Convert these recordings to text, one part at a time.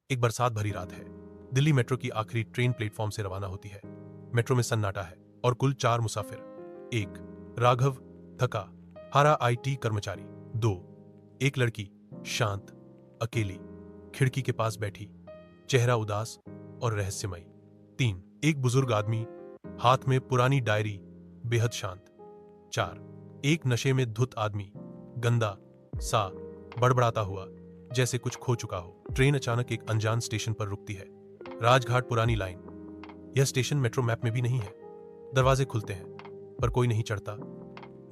एक बरसात भरी रात है। दिल्ली मेट्रो की आखिरी ट्रेन प्लेटफॉर्म से रवाना होती है। मेट्रो में सन्नाटा है और कुल 4 मुसाफिर। 1 राघव, थका हारा IT कर्मचारी। 2 एक लड़की, शांत, अकेली, खिड़की के पास बैठी, चेहरा उदास और रहस्यमयी। 3 एक बुजुर्ग आदमी, हाथ में पुरानी डायरी, बेहद शांत। 4 एक नशे में धुत आदमी, गंदा सा, बड़बड़ाता हुआ, जैसे कुछ खो चुका हो। ट्रेन अचानक एक अनजान स्टेशन पर रुकती है। राजघाट पुरानी लाइन। यह स्टेशन मेट्रो मैप में भी नहीं है। दरवाजे खुलते हैं, पर कोई नहीं चढ़ता,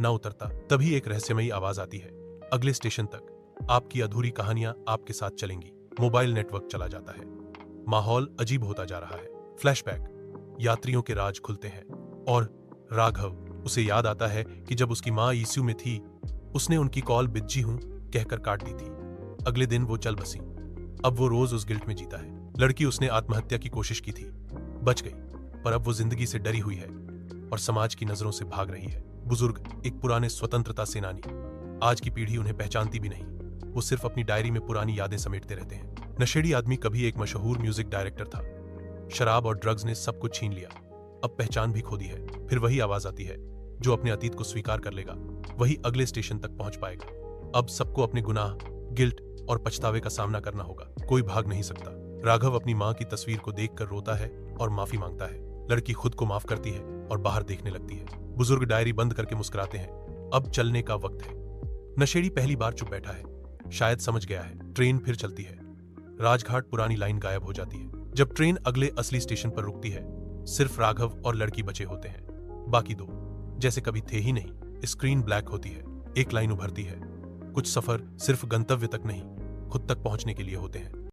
ना उतरता। तभी एक रहस्यमयी आवाज आती है, अगले स्टेशन तक आपकी अधूरी कहानियां आपके साथ चलेंगी। मोबाइल नेटवर्क चला जाता है। माहौल अजीब होता जा रहा है। फ्लैशबैक, यात्रियों के राज खुलते हैं और राघव, उसे याद आता है कि जब उसकी मां ICU में थी, उसने उनकी कॉल बिज्जी हूं कहकर काट दी थी। अगले दिन वो चल बसी। अब वो रोज उस गिल्ट में जीता है। लड़की, उसने आत्महत्या की कोशिश की थी, बच गई, पर अब वो जिंदगी से डरी हुई है और समाज की नजरों से भाग रही है। बुजुर्ग, एक पुराने स्वतंत्रता सेनानी, आज की पीढ़ी उन्हें पहचानती भी नहीं। वो सिर्फ अपनी डायरी में पुरानी यादें समेटते रहते हैं। नशेड़ी आदमी, कभी एक मशहूर म्यूजिक डायरेक्टर था। शराब और ड्रग्स ने सब कुछ छीन लिया, अब पहचान भी खो दी है। फिर वही आवाज आती है, जो अपने अतीत को स्वीकार कर लेगा वही अगले स्टेशन तक पहुंच पाएगा। अब सबको अपने गुनाह, गिल्ट और पछतावे का सामना करना होगा। कोई भाग नहीं सकता। राघव अपनी मां की तस्वीर को देखकर रोता है और माफी मांगता है। लड़की खुद को माफ करती है और बाहर देखने लगती है। बुजुर्ग डायरी बंद करके मुस्कुराते हैं, अब चलने का वक्त है। नशेड़ी पहली बार चुप बैठा है, शायद समझ गया है। ट्रेन फिर चलती है। राजघाट पुरानी लाइन गायब हो जाती है। जब ट्रेन अगले असली स्टेशन पर रुकती है, सिर्फ राघव और लड़की बचे होते हैं। बाकी दो जैसे कभी थे ही नहीं। स्क्रीन ब्लैक होती है। एक लाइन उभरती है, कुछ सफर सिर्फ गंतव्य तक नहीं, खुद तक पहुंचने के लिए होते हैं।